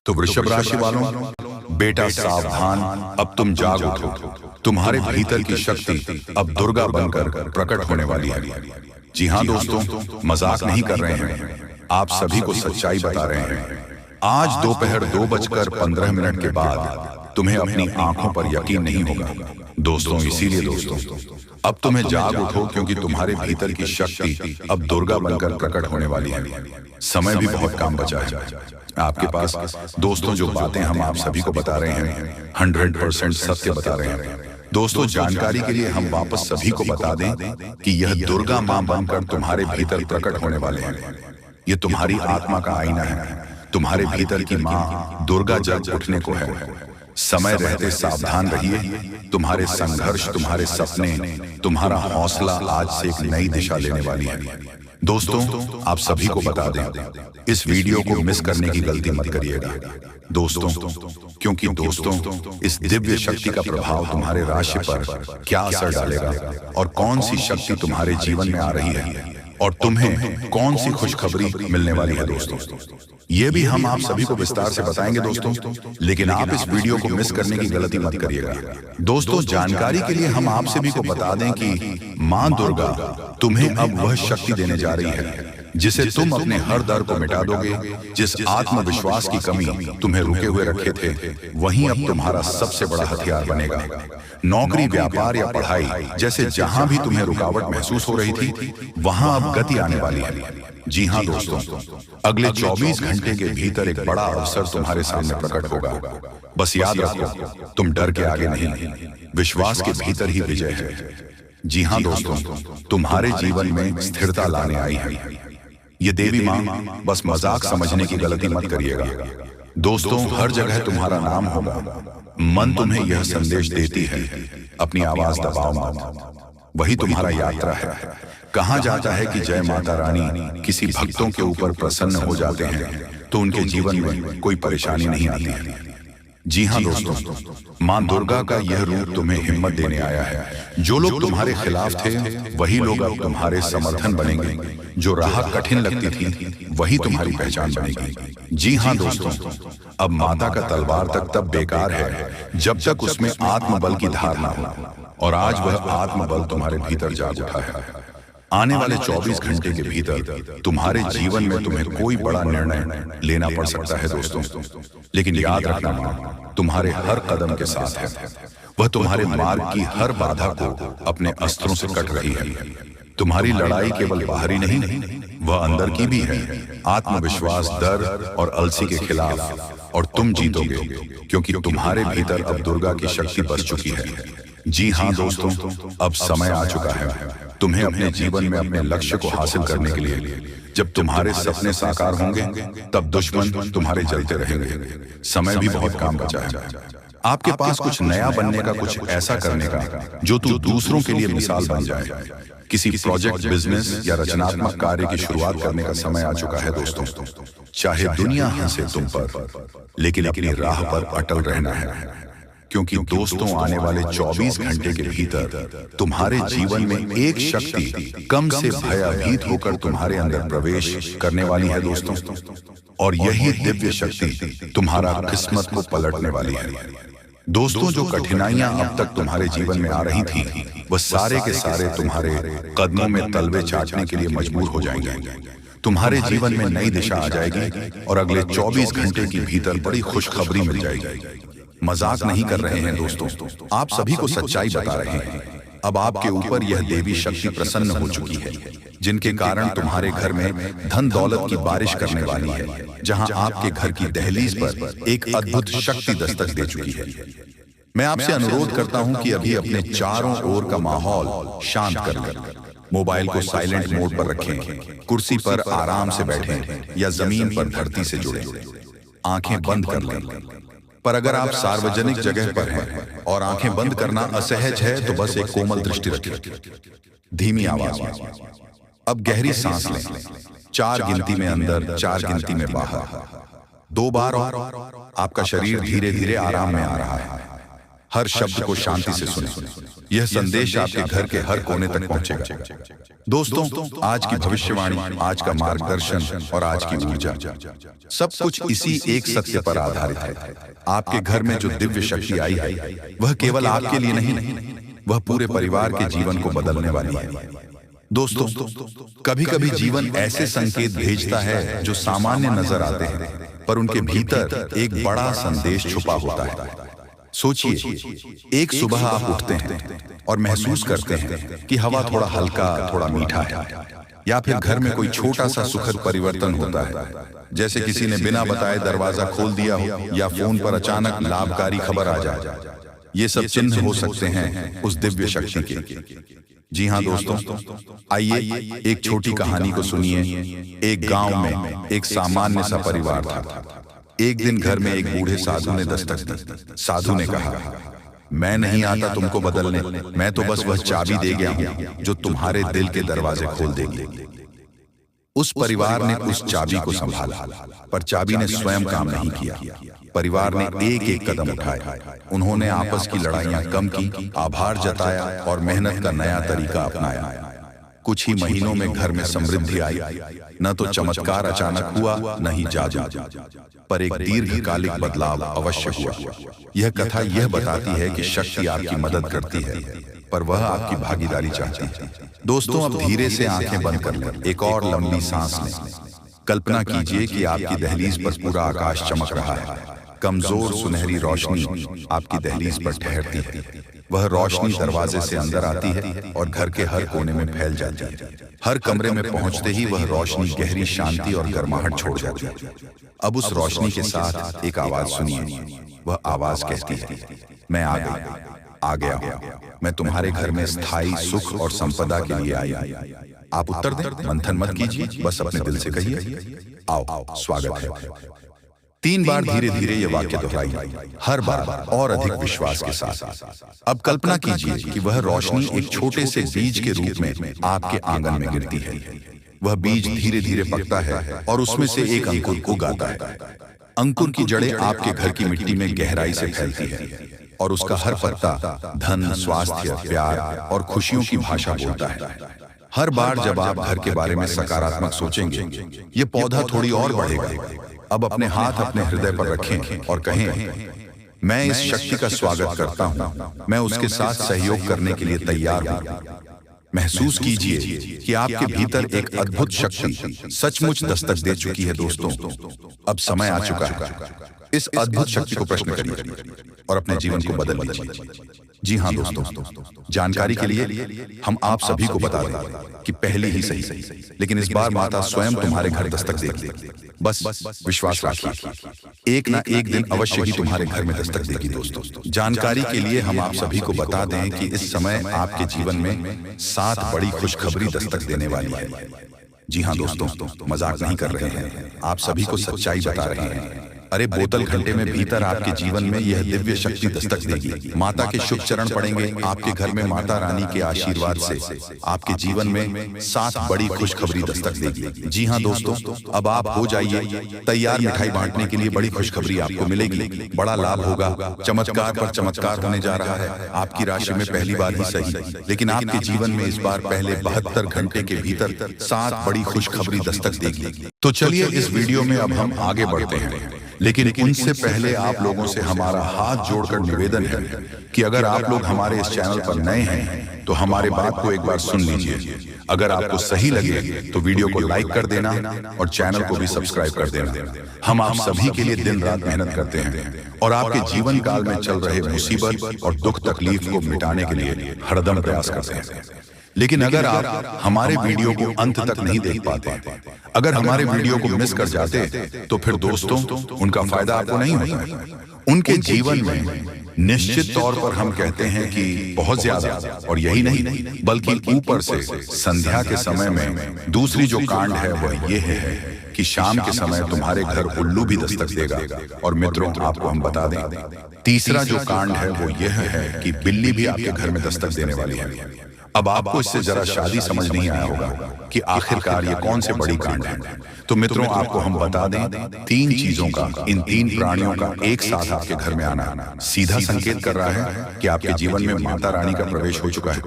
तो वृषभ राशि वालों, बेटा सावधान, अब तुम जाग उठो। तुम्हारे भीतर की शक्ति अब दुर्गा बनकर प्रकट होने वाली है। जी हाँ दोस्तों, मजाक नहीं कर रहे हैं, आप सभी को सच्चाई बता रहे हैं। आज दोपहर 2:15 के बाद तुम्हें अपनी आंखों पर यकीन नहीं होगा दोस्तों। इसीलिए दोस्तों, अब तुम्हें जाग उठो, क्योंकि तुम्हारे भीतर की शक्ति अब दुर्गा बनकर प्रकट होने वाली है। समय भी बहुत कम बचा है आपके पास दोस्तों। जो बातें हम आप सभी को बता रहे हैं 100% सत्य बता रहे हैं दोस्तों। जानकारी के लिए हम वापस सभी को बता दें कि यह दुर्गा मां बनकर तुम्हारे भीतर प्रकट होने वाले हैं। ये तुम्हारी आत्मा का आईना है। तुम्हारे भीतर की मां दुर्गा जग उठने को है। समय रहते सावधान रहिए। तुम्हारे संघर्ष, तुम्हारे सपने, तुम्हारा हौसला आज से एक नई दिशा लेने वाली है दोस्तों। आप सभी को बता दें, इस वीडियो को मिस करने की गलती मत करिएगा दोस्तों, क्योंकि दोस्तों इस दिव्य शक्ति का प्रभाव तुम्हारे राशि पर क्या असर डालेगा और कौन सी शक्ति तुम्हारे जीवन में आ रही है और तुम्हें कौन सी खुशखबरी मिलने वाली है दोस्तों, ये भी हम आप सभी को विस्तार से बताएंगे दोस्तों। लेकिन आप इस वीडियो को मिस करने की गलती मत करिएगा दोस्तों। जानकारी के लिए हम आप सभी को बता दें कि मां दुर्गा तुम्हें अब वह शक्ति देने जा रही है जिसे तुम अपने हर डर को मिटा दोगे। जिस आत्मविश्वास की कमी तुम्हें रुके हुए रखे थे, वही अब तुम्हारा सबसे बड़ा हथियार बनेगा। नौकरी, व्यापार या पढ़ाई जैसे जहां भी तुम्हें रुकावट महसूस हो रही थी, वहां अब गति आने वाली है। जी हाँ दोस्तों, अगले 24 घंटे के भीतर एक बड़ा अवसर तुम्हारे सामने प्रकट होगा। बस याद रखो, तुम डर के आगे नहीं, विश्वास के भीतर ही विजय है। जी हाँ दोस्तों, तुम्हारे जीवन में स्थिरता लाने आई है ये देवी मां। बस मजाक समझने की गलती मत करिएगा दोस्तों। हर जगह तुम्हारा नाम होगा। मन तुम्हें यह संदेश देती है, अपनी आवाज दबाओ मत, वही तुम्हारा यात्रा है। कहा जाता है कि जय माता रानी किसी भक्तों के ऊपर प्रसन्न हो जाते हैं तो उनके जीवन में कोई परेशानी नहीं आती है। जी हाँ दोस्तों, मां दुर्गा का यह रूप तुम्हें हिम्मत देने आया है। जो लोग तुम्हारे खिलाफ थे, वही लोग अब तुम्हारे समर्थन बनेंगे। जो राह कठिन लगती थी, वही तुम्हारी पहचान बनेगी। जी हाँ दोस्तों, अब माता का तलवार तक तब बेकार है जब तक उसमें आत्मबल की धार ना हो, और आज वह आत्मबल तुम्हारे भीतर जाग उठा है। आने वाले 24 घंटे के भीतर तुम्हारे जीवन में तुम्हें कोई बड़ा निर्णय लेना पड़ सकता है दोस्तों। लेकिन याद रखना, मां तुम्हारे हर कदम के साथ है। वह तुम्हारे मार्ग की हर बाधा को अपने अस्त्रों से कट रही है। तुम्हारी लड़ाई केवल बाहरी नहीं, वह अंदर की भी है। आत्मविश्वास, डर और अलसी के खिलाफ, और तुम जीतोगे, क्योंकि तुम्हारे भीतर अब दुर्गा की शक्ति बस चुकी है। जी हाँ दोस्तों, अब समय आ चुका है तुम्हें अपने जीवन में अपने लक्ष्य को हासिल करने के लिए। जब तुम्हारे सपने साकार होंगे, तब दुश्मन तुम्हारे जलते रहेंगे। समय भी बहुत कम बचा है आपके पास। कुछ नया बनने का, कुछ ऐसा करने का जो तू दूसरों के लिए मिसाल बन जाए। किसी प्रोजेक्ट, बिजनेस या रचनात्मक कार्य की शुरुआत करने का समय आ चुका है दोस्तों। चाहे दुनिया हंसे तुम पर, लेकिन अपनी राह पर अटल रहना है, क्योंकि दोस्तों आने वाले 24 घंटे के भीतर तुम्हारे जीवन में एक शक्ति कम से भयभीत होकर तुम्हारे अंदर प्रवेश करने वाली है दोस्तों। और यही दिव्य शक्ति तुम्हारा किस्मत को पलटने वाली है दोस्तों। जो कठिनाइयां अब तक तुम्हारे जीवन में आ रही थी, वह सारे के सारे तुम्हारे कदमों में तलवे चाटने के लिए मजबूर हो जाएंगे। तुम्हारे जीवन में नई दिशा आ जाएगी और अगले 24 घंटे के भीतर बड़ी खुशखबरी मिल जाएगी। मजाक नहीं कर रहे हैं दोस्तों, आप सभी को सच्चाई बता रहे हैं। अब आपके ऊपर यह देवी शक्ति प्रसन्न हो चुकी है, जिनके कारण तुम्हारे घर में धन दौलत की बारिश करने वाली है। जहां आपके घर की दहलीज पर एक अद्भुत शक्ति दस्तक दे चुकी है। मैं आपसे अनुरोध करता हूं कि अभी अपने चारों ओर का माहौल शांत कर लें। मोबाइल को साइलेंट मोड पर रखें, कुर्सी पर आराम से बैठें या जमीन पर धरती से जुड़ें। आंखें बंद कर लें। पर अगर आप सार्वजनिक जगह पर हैं और आंखें बंद करना असहज है, तो बस एक कोमल दृष्टि रखें, धीमी आवाज में। अब गहरी सांस लें। 4 गिनती में अंदर, 4 गिनती में बाहर। 2 बार और आपका शरीर धीरे धीरे आराम में आ रहा है। हर शब्द को शांति से सुने। यह संदेश आपके घर के हर कोने तक पहुंचेगा। दोस्तों, आज की भविष्यवाणी, आज का मार्गदर्शन और आज की ऊर्जा सब कुछ इसी एक सत्य पर आधारित है। आपके घर में जो दिव्य शक्ति आई है वह केवल आपके लिए नहीं, वह पूरे परिवार के जीवन को बदलने वाली है। दोस्तों, कभी-कभी जीवन ऐसे संकेत भेजता है जो सामान्य नजर आते हैं, पर उनके भीतर एक बड़ा संदेश छुपा होता है। सोचिए, एक सुबह आप उठते हैं और महसूस करते हैं कि हवा थोड़ा हल्का, थोड़ा मीठा है, या फिर घर में कोई छोटा सा सुखद परिवर्तन होता है, जैसे किसी ने बिना बताए दरवाजा खोल दिया हो या फोन पर अचानक लाभकारी खबर आ जाए। ये सब चिन्ह हो सकते हैं उस दिव्य शक्ति के। जी हाँ दोस्तों, आइए एक छोटी कहानी को सुनिए। एक गांव में एक सामान्य सा परिवार था। एक दिन घर में एक बूढ़े साधु ने दस्तक दी। साधु ने कहा, मैं नहीं आता तुमको बदलने, मैं तो बस वह चाबी दे गया हूं जो तुम्हारे दिल के दरवाजे खोल देगी। उस परिवार ने उस चाबी को संभाला, पर चाबी ने स्वयं काम नहीं किया। परिवार ने एक एक कदम उठाए। उन्होंने आपस की लड़ाइयां कम की, आभार जताया और मेहनत का नया तरीका अपनाया। कुछ ही महीनों में घर में समृद्धि आई। न तो चमत्कार अचानक हुआ, न ही जादू, पर एक दीर्घकालिक बदलाव अवश्य हुआ। यह कथा यह बताती है कि शक्ति आपकी मदद करती है, पर वह आपकी भागीदारी चाहती है। दोस्तों, अब धीरे से आंखें बंद कर लें, एक और लंबी सांस लें। कल्पना कीजिए कि आपकी दहलीज पर पूरा आकाश चमक रहा है। कमजोर सुनहरी रोशनी आपकी दहलीज पर ठहरती है। वह रोशनी दरवाजे से अंदर आती है और घर के हर कोने में फैल जाती है। हर कमरे में पहुंचते ही वह रोशनी गहरी शांति और गर्माहट छोड़ जाती है। अब उस रोशनी के साथ एक आवाज सुनिए। वह आवाज कहती है, मैं आ गया हूं। मैं तुम्हारे घर में स्थायी सुख और संपदा के लिए आई। आप उत्तर दें, मंथन मत कीजिए, बस अपने दिल से कहिए, आओ, स्वागत है। 3 बार धीरे धीरे ये वाक्य दोहराइए, हर बार और अधिक विश्वास के साथ। अब कल्पना कीजिए कि वह रोशनी एक छोटे से बीज के रूप में आपके आंगन में गिरती है। वह बीज धीरे धीरे पकता है और उसमें से एक अंकुर उगाता है। अंकुर की जड़ें आपके घर की मिट्टी में गहराई से फैलती है और उसका हर पत्ता धन, स्वास्थ्य, प्यार और खुशियों की भाषा बोलता है। हर बार जब आप घर के बारे में सकारात्मक सोचेंगे, ये पौधा थोड़ी और बढ़ेगा। अब अपने हाथ अपने हृदय पर रखें और कहें, मैं इस शक्ति का स्वागत करता हूं, मैं उसके साथ सहयोग करने के लिए तैयार हूं। महसूस कीजिए कि आपके भीतर एक अद्भुत शक्ति सचमुच दस्तक दे चुकी है। दोस्तों, अब समय आ चुका है। इस अद्भुत शक्ति को प्रश्न करिए और अपने जीवन को बदल लीजिए। जी हाँ दोस्तों, जानकारी के लिए हम आप सभी को बता दें कि पहले ही सही, लेकिन इस बार माता स्वयं तुम्हारे घर दस्तक देगी। बस विश्वास रखिए, एक ना एक दिन अवश्य ही तुम्हारे घर में दस्तक देगी। दोस्तों, जानकारी के लिए हम आप सभी को बता दें कि इस समय आपके जीवन में 7 बड़ी खुशखबरी दस्तक देने वाली है। जी हाँ दोस्तों, मजाक नहीं कर रहे हैं, आप सभी को सच्चाई बता रहे हैं। अरे बोतल घंटे में भीतर आपके जीवन में यह दिव्य शक्ति दस्तक देगी। माता के शुभ चरण पड़ेंगे आपके घर में। माता रानी के आशीर्वाद से आपके जीवन में 7 बड़ी खुशखबरी दस्तक देगी। जी हाँ दोस्तों, अब आप हो जाइए तैयार मिठाई बांटने के लिए। बड़ी खुशखबरी आपको मिलेगी, बड़ा लाभ होगा। चमत्कार पर चमत्कार होने जा रहा है। आपकी राशि में पहली बार ही सही, लेकिन आपके जीवन में इस बार पहले 72 घंटे के भीतर 7 बड़ी खुशखबरी दस्तक देगी। तो चलिए इस वीडियो में अब हम आगे बढ़ते हैं, लेकिन उनसे पहले आप लोगों से हमारा हाथ जोड़कर निवेदन है कि अगर आप लोग हमारे इस चैनल पर नए हैं तो हमारे बात को एक बार सुन लीजिए। अगर आपको सही लगे तो वीडियो को लाइक कर देना और चैनल को भी सब्सक्राइब कर देना। हम आप सभी के लिए दिन रात मेहनत करते हैं और आपके जीवन काल में चल रहे मुसीबत और दुख तकलीफ को मिटाने के लिए हरदम प्रयास करते हैं। लेकिन अगर आप हमारे वीडियो को अंत तक नहीं देख पाते, अगर हमारे वीडियो को मिस कर जाते, तो फिर दोस्तों उनका फायदा आपको नहीं होता। उनके जीवन में निश्चित तौर पर हम कहते हैं कि बहुत ज्यादा, और यही नहीं बल्कि ऊपर से संध्या के समय में दूसरी जो कांड है वह ये है कि शाम के समय तुम्हारे घर उल्लू भी दस्तक देगा। और मित्रों, आपको हम बता दें, तीसरा जो कांड है वो यह है कि बिल्ली भी आपके घर में दस्तक देने वाली है। अब आपको इससे जरा शादी समझ नहीं आया होगा कि आखिरकार ये कौन से बड़ी कांड है। तो मित्रों, आपको हम बता दें, 3 चीजों का, इन 3 प्राणियों का एक साथ आपके घर में आना सीधा संकेत कर रहा है कि आपके जीवन में माता रानी का प्रवेश हो चुका है।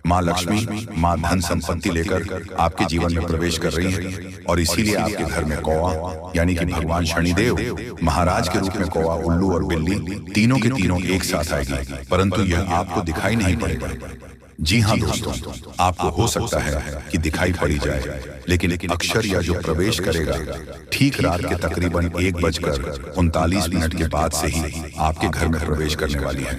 माँ लक्ष्मी, माँ धन संपत्ति लेकर आपके जीवन में प्रवेश कर रही है, और इसीलिए आपके घर में कौवा यानी कि भगवान शनिदेव महाराज के रूप में कौवा, उल्लू और बिल्ली तीनों के तीनों एक साथ आएगी, परंतु यह आपको दिखाई नहीं पड़ेगा। जी हाँ दोस्तों, आपको हो सकता है कि दिखाई पड़ी जाए, लेकिन अक्षर या जो प्रवेश करेगा ठीक रात के तकरीबन 1:39 के बाद से ही आपके घर में प्रवेश करने वाली है।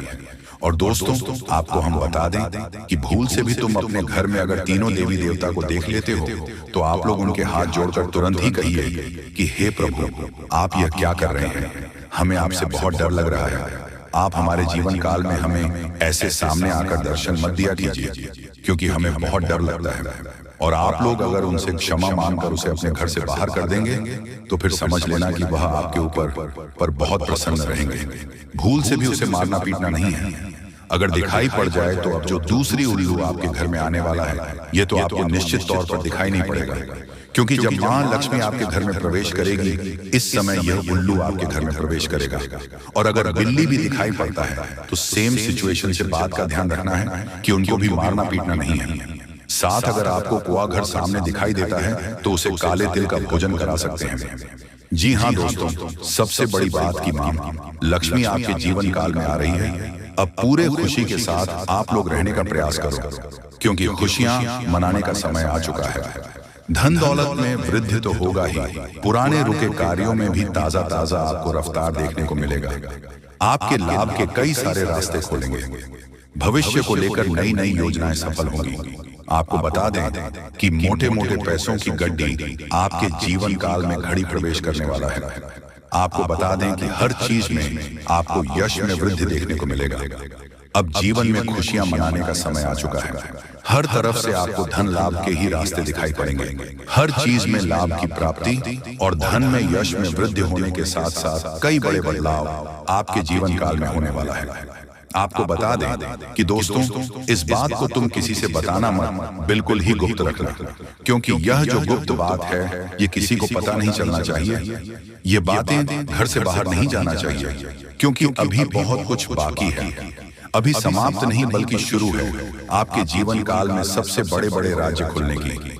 और दोस्तों, आपको हम बता दें कि भूल से भी तुम अपने घर में अगर तीनों देवी देवता को देख लेते हो तो आप लोग उनके हाथ जोड़कर तुरंत ही कहिए कि हे प्रभु, आप यह क्या कर रहे हैं? हमें आपसे बहुत डर लग रहा है। आप हमारे जीवन काल में हमें ऐसे सामने आकर दर्शन मत दिया कीजिए, क्योंकि हमें बहुत डर लगता है। और आप लोग अगर उनसे क्षमा मांगकर उसे अपने घर से बाहर कर देंगे तो फिर समझ लेना कि वह आपके ऊपर बहुत प्रसन्न रहेंगे। भूल से भी उसे मारना पीटना नहीं है। अगर दिखाई पड़ जाए तो अब जो दूसरी उल्लू आपके घर में आने वाला है, ये तो आपको निश्चित तौर पर दिखाई नहीं पड़ेगा, क्योंकि जब माँ लक्ष्मी आपके घर में प्रवेश करेगी, इस समय यह उल्लू आपके घर में प्रवेश करेगा। और अगर बिल्ली भी दिखाई पड़ता है तो सेम सिचुएशन से बात का ध्यान रखना है कि उनको भी मारना पीटना नहीं है। साथ अगर आपको कुआ घर सामने दिखाई देता है तो उसे काले तिल का भोजन करा सकते हैं। जी हाँ दोस्तों, सबसे बड़ी बात की माँ लक्ष्मी आपके जीवन काल में आ रही है। अब पूरे खुशी के साथ आप लोग रहने का प्रयास करो, क्योंकि खुशियां मनाने का समय आ चुका है। धन दौलत में वृद्धि तो होगा ही, पुराने रुके कार्यों में भी ताजा ताजा आपको रफ्तार देखने को मिलेगा। आपके लाभ के कई सारे रास्ते खोलेंगे। भविष्य को लेकर नई नई योजनाएं सफल होंगी। आपको बता दें कि मोटे मोटे पैसों की गड्डी आपके जीवन काल में घड़ी प्रवेश करने वाला है। आपको बता दें कि हर चीज में आपको यश में वृद्धि देखने को मिलेगा। अब जीवन में खुशियां मनाने का समय आ चुका है। हर तरफ से आपको धन लाभ के ही रास्ते दिखाई पड़ेंगे। हर चीज में लाभ की प्राप्ति और धन में यश में वृद्धि होने के साथ साथ कई बड़े बदलाव आपके जीवन काल में होने वाला है। आपको बता दें कि दोस्तों, इस बात को तुम किसी से बताना मत, बिल्कुल ही गुप्त रखना, क्योंकि यह जो गुप्त बात है ये किसी को पता नहीं चलना चाहिए। ये बातें घर से बाहर नहीं जाना चाहिए, क्योंकि अभी बहुत कुछ बाकी है। अभी समाप्त नहीं बल्कि शुरू है आपके जीवन काल में सबसे बड़े बड़े राज्य खुलने की।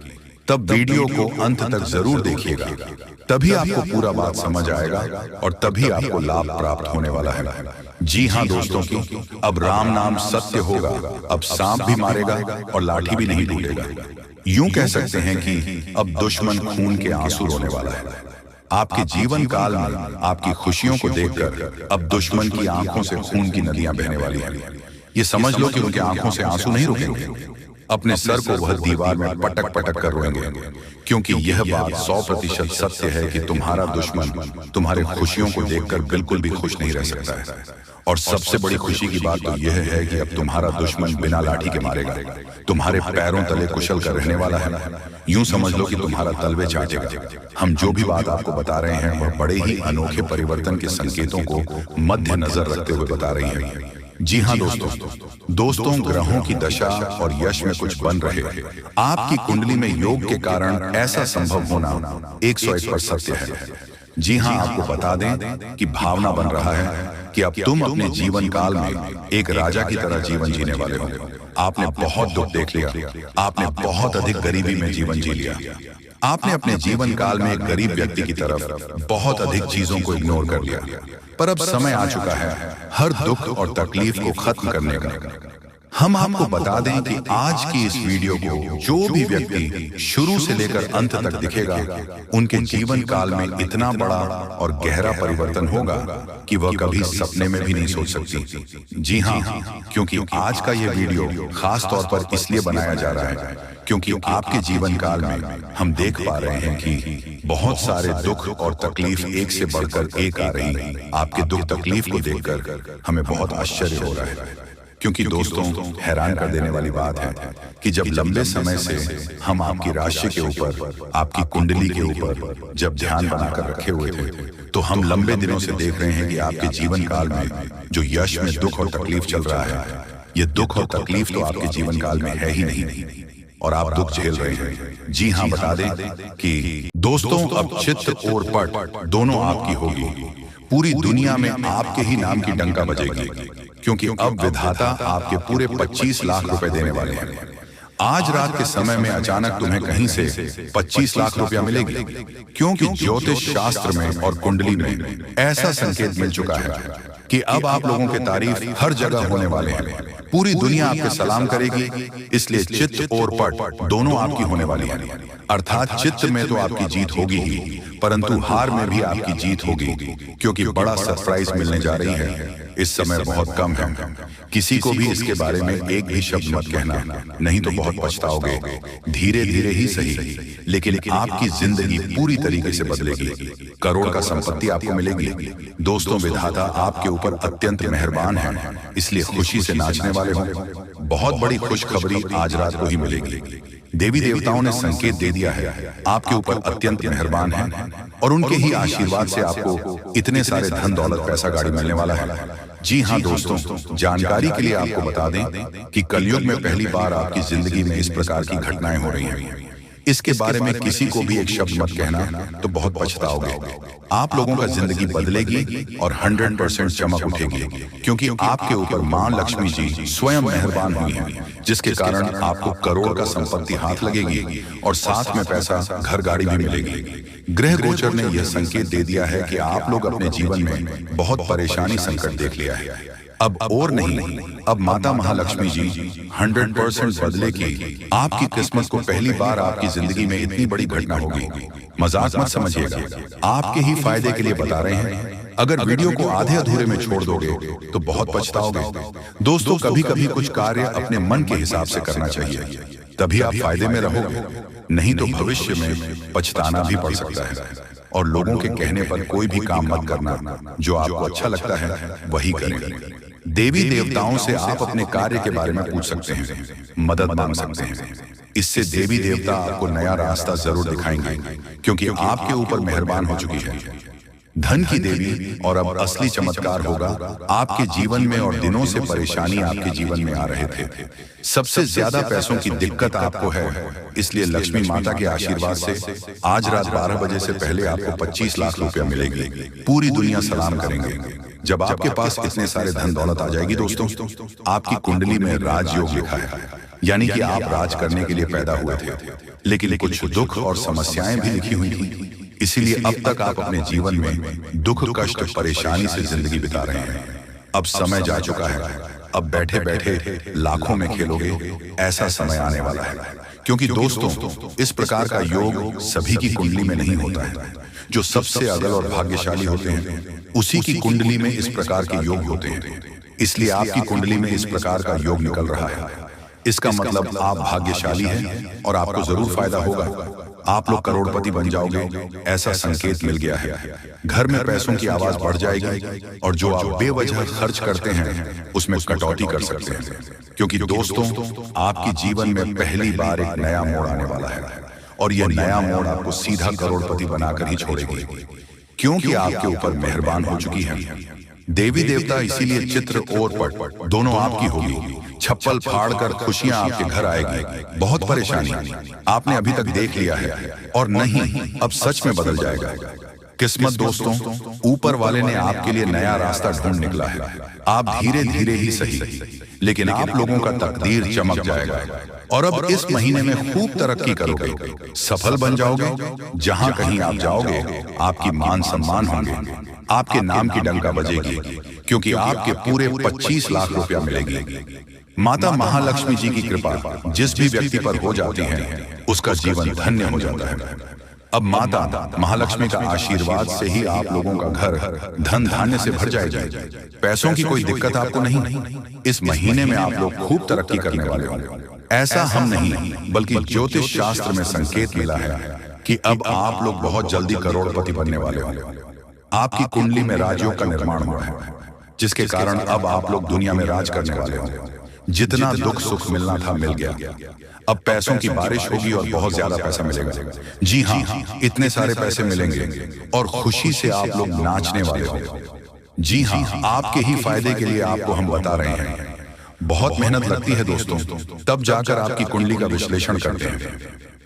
तब वीडियो को अंत तक जरूर देखिएगा, तभी आपको पूरा बात समझ आएगा और तभी आपको लाभ प्राप्त होने वाला है। जी हाँ दोस्तों, की अब राम नाम सत्य होगा। अब सांप भी मारेगा और लाठी भी नहीं टूटेगा। यूं कह सकते हैं कि अब दुश्मन खून के आंसू रोने वाला है। आपके जीवन काल में आपकी खुशियों को देखकर अब दुश्मन की आंखों से खून की नदियां बहने वाली हैं। ये समझ लो कि उनके आंखों से आंसू नहीं रुकेंगे। अपने सर को वह दीवार में पटक पटक कर रोएंगे, क्योंकि यह बात 100% सत्य है कि तुम्हारा दुश्मन तुम्हारे खुशियों को देखकर बिल्कुल भी खुश नहीं रह सकता है। और सबसे बड़ी खुशी की बात तो यह है कि अब तुम्हारा दुश्मन बिना लाठी के मारेगा, तुम्हारे पैरों तले कुशल कर रहने वाला है। यूं समझ लो कि तुम्हारा तलवे चाटेगा। हम जो भी बात आपको बता रहे हैं वह बड़े ही अनोखे परिवर्तन के संकेतों को मद्देनजर रखते हुए बता रही है। जी हाँ दोस्तों, ग्रहों की दशा और यश में कुछ बन रहे। आपकी कुंडली में योग के कारण ऐसा संभव होना 101% सत्य है। जी हाँ, आपको बता दें कि भावना बन रहा है कि अब तुम अपने जीवन काल में एक राजा की तरह जीवन जीने वाले हो। आपने बहुत दुख देख लिया, आपने बहुत अधिक गरीबी में जीवन जी लिया, आपने अपने जीवन काल में एक गरीब व्यक्ति की तरफ बहुत अधिक चीजों को इग्नोर कर लिया। पर अब समय आ चुका है हर दुख और तकलीफ को खत्म करने का। हम आपको बता दें कि आज की इस वीडियो को जो भी व्यक्ति शुरू से लेकर अंत तक दिखेगा, उनके जीवन काल में इतना बड़ा और गहरा परिवर्तन होगा कि वह कभी सपने में भी नहीं सोच सकती। जी हाँ, क्योंकि आज का यह वीडियो खास तौर पर इसलिए बनाया जा रहा है क्योंकि आपके जीवन काल में हम देख पा रहे हैं कि बहुत सारे दुख और तकलीफ एक से बढ़कर एक आ रही। आपके दुख तकलीफ को देखकर हमें बहुत आश्चर्य हो रहा है, क्योंकि दोस्तों, हैरान कर देने वाली बात है कि जब लंबे समय से हम आपकी राशि के ऊपर, आपकी कुंडली के ऊपर जब ध्यान बनाकर रखे हुए थे, तो हम लंबे दिनों से देख रहे हैं कि आपके जीवन काल में जो यश में दुख और तकलीफ चल रहा है, ये दुख और तकलीफ तो आपके जीवन काल में है ही नहीं और आप दुख झेल रहे हैं। जी हाँ, बता दें कि दोस्तों अब चित्त और पट दोनों आपकी होगी। पूरी दुनिया में आपके ही नाम की डंका बजेगी, क्योंकि अब विधाता आपके पूरे 25 लाख रुपए देने वाले हैं। आज रात के समय में अचानक तुम्हें कहीं से 25 लाख रुपया मिलेगी, क्योंकि ज्योतिष शास्त्र में और कुंडली में ऐसा संकेत मिल चुका है कि अब आप लोगों के तारीफ हर जगह होने वाले हैं। पूरी दुनिया आपके सलाम करेगी, इसलिए चित्त और पट दोनों आपकी होने वाली है। अर्थात चित्त में तो आपकी जीत होगी ही, परंतु हार में भी आपकी जीत होगी, क्योंकि बड़ा सरप्राइज मिलने जा रही है। इस समय बहुत कम है, किसी को भी इसके बारे में एक भी शब्द मत कहना, नहीं तो बहुत पछताओगे। धीरे धीरे ही सही, लेकिन आपकी जिंदगी पूरी तरीके से बदलेगी। करोड़ का संपत्ति आपको मिलेगी। दोस्तों, विधाता आपके ऊपर अत्यंत मेहरबान है, इसलिए खुशी से नाचने वाले हो। बहुत बड़ी खुशखबरी आज रात को ही मिलेगी। देवी देवताओं ने संकेत दे दिया है, आपके ऊपर अत्यंत मेहरबान है और उनके ही आशीर्वाद से आपको इतने सारे धन दौलत पैसा गाड़ी मिलने वाला है। जी हाँ दोस्तों, जानकारी के लिए आपको बता दें कि कलयुग में पहली बार आपकी जिंदगी में इस प्रकार की घटनाएं हो रही हैं। इसके बारे में किसी को भी एक शब्द मत कहना, तो बहुत पछताओगे। आप लोगों का जिंदगी बदलेगी और 100% चमक उठेगी, क्योंकि आपके ऊपर मां लक्ष्मी जी स्वयं मेहरबान हुई हैं, जिसके कारण आपको करोड़ का संपत्ति हाथ लगेगी और साथ में पैसा, घर गाड़ी भी मिलेगी। ग्रह गोचर ने यह संकेत दे दिया है कि आप लोग अपने जीवन में बहुत परेशानी संकट देख लिया है। अब और नहीं, अब माता महालक्ष्मी जी 100% बदले की आपकी किस्मत को पहली बार आपकी जिंदगी में इतनी बड़ी घटना होगी। मजाक मत समझिएगा, आपके ही फायदे के लिए बता रहे हैं। अगर वीडियो को आधे अधूरे में छोड़ दोगे तो बहुत पछताओगे। दोस्तों, कभी कभी कुछ कार्य अपने मन के हिसाब से करना चाहिए, तभी आप फायदे में रहोगे, नहीं तो भविष्य में पछताना भी पड़ सकता है। और लोगों के कहने पर कोई भी काम मत करना, जो आपको अच्छा लगता है वही करें। देवी देवताओं से आप अपने कार्य के बारे में पूछ सकते हैं, मदद मांग सकते हैं। इससे देवी देवता आपको नया रास्ता जरूर दिखाएंगे, क्योंकि आपके ऊपर मेहरबान हो चुकी है। धन की देवी और अब असली चमत्कार होगा आपके जीवन में। और दिनों से परेशानी आपके जीवन में आ रहे थे, सबसे ज्यादा पैसों की दिक्कत आपको है, इसलिए लक्ष्मी माता के आशीर्वाद से आज रात 12 बजे से पहले आपको 25 लाख रुपया मिलेगी। पूरी दुनिया सलाम करेंगे। जब आपके पास इतने सारे धन दौलत आ जाएगी दोस्तों, आपकी कुंडली में राजयोग लिखा है, यानी कि आप राज करने के लिए पैदा हुए थे, लेकिन कुछ दुख और समस्याएं भी लिखी हुई थी। इसीलिए अब तक आप अपने जीवन में दुख, कष्ट, परेशानी से जिंदगी बिता रहे हैं। अब समय जा चुका है, अब बैठे बैठे लाखों में खेलोगे, ऐसा समय आने वाला है। क्योंकि दोस्तों, इस प्रकार का योग सभी की कुंडली में नहीं होता है। जो सबसे अगल और भाग्यशाली होते हैं, उसी की कुंडली में इस प्रकार के योग होते हैं। इसलिए आपकी कुंडली में इस प्रकार का योग निकल रहा है। इसका मतलब आप भाग्यशाली हैं और आपको जरूर फायदा होगा। आप लोग करोड़पति बन जाओगे, ऐसा संकेत मिल गया है। घर में पैसों की आवाज बढ़ जाएगी और जो आप बेवजह खर्च करते हैं उसमें कटौती कर सकते हैं, क्योंकि दोस्तों, आपके जीवन में पहली बार एक नया मोड़ आने वाला है और यह नया मोड़ आपको सीधा करोड़पति बनाकर ही छोड़ेगी, क्योंकि आपके ऊपर मेहरबान हो चुकी है देवी देवता। इसीलिए चित्र और पट दोनों आपकी होगी। छप्पल फाड़कर खुशियां आपके घर आएगी। बहुत परेशानी आपने अभी तक देख लिया है और नहीं, अब सच में बदल जाएगा। किस्मत दोस्तों, ऊपर वाले ने आपके लिए नया रास्ता ढूंढ निकला है। आप धीरे धीरे ही सही, लेकिन आप लोगों का तकदीर चमक जाएगा और अब इस महीने में खूब तरक्की करोगे, सफल बन जाओगे। जहां कहीं आप जाओगे, आपकी मान सम्मान होंगे, आपके नाम की डंका बजेगी, क्योंकि आपके पूरे 25 लाख रुपया मिलेगी। माता महालक्ष्मी जी की कृपा जिस भी व्यक्ति पर हो जाती है, उसका जीवन धन्य हो जाता है। अब माता महालक्ष्मी का आशीर्वाद से ही आप लोगों का घर धन धान्य से भर जाएगा। पैसों की कोई दिक्कत आपको नहीं। इस महीने में आप लोग खूब तरक्की करने वाले होंगे। ऐसा हम नहीं, बल्कि ज्योतिष शास्त्र में संकेत मिला है कि अब आप लोग बहुत जल्दी करोड़पति बनने वाले होंगे। आपकी कुंडली में राजयोग का निर्माण हुआ है, जिसके कारण अब आप लोग दुनिया में राज करने वाले होंगे। जितना दुख सुख मिलना था मिल गया। अब पैसों की बारिश होगी और बहुत ज्यादा पैसा मिलेगा। जी हाँ, इतने सारे पैसे मिलेंगे और खुशी से आप लोग नाचने वाले होंगे। जी हाँ, आपके ही फायदे के लिए आपको हम बता रहे हैं। बहुत मेहनत लगती है दोस्तों, तब जाकर आपकी कुंडली का विश्लेषण करते हैं,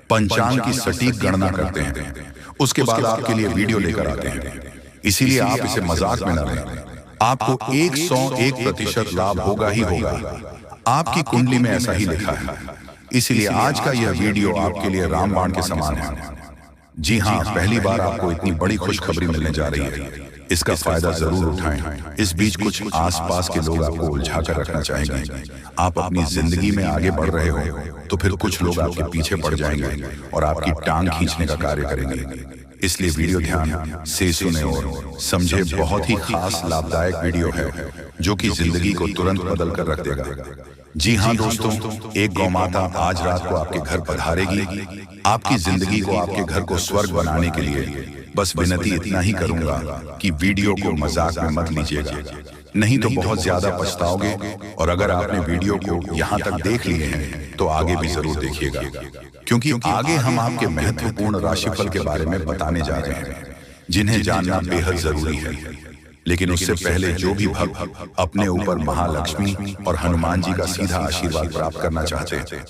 पंचांग की सटीक गणना करते हैं, उसके बाद आपके लिए वीडियो लेकर आते हैं। इसीलिए आप इसे मजाक में न लें। आपको 101% लाभ होगा ही होगा। आपकी कुंडली में ऐसा ही लिखा है। इसीलिए आज का यह वीडियो आपके लिए रामबाण के समान है। जी हाँ, पहली बार आपको इतनी बड़ी खुशखबरी मिलने जा रही है। इसका फायदा जरूर उठाएं। इस बीच कुछ आसपास के लोग आपको उलझा कर रखना चाहेंगे। आप अपनी जिंदगी में आगे बढ़ रहे हो तो फिर कुछ लोग आपके पीछे पड़ जाएंगे और आपकी टांग खींचने का कार्य करेंगे। इसलिए वीडियो ध्यान से सुने और समझे। बहुत ही खास लाभदायक वीडियो है जो कि जिंदगी को तुरंत बदल कर रख देगा। जी हाँ दोस्तों, एक गौमाता आज रात को आपके घर पधारेगी। आपकी जिंदगी को, आपके घर को स्वर्ग बनाने के लिए बस विनती इतना ही करूंगा कि वीडियो को मजाक में मत लीजिएगा, नहीं तो बहुत ज्यादा पछताओगे। और अगर आपने वीडियो को यहाँ तक देख लिए हैं तो आगे भी जरूर देखिएगा, क्योंकि आगे हम आपके महत्वपूर्ण राशिफल के बारे में बताने जा रहे हैं, जिन्हें जानना बेहद जरूरी है। लेकिन उससे पहले जो भी भक्त अपने ऊपर महालक्ष्मी और हनुमान जी का सीधा आशीर्वाद प्राप्त करना चाहते हैं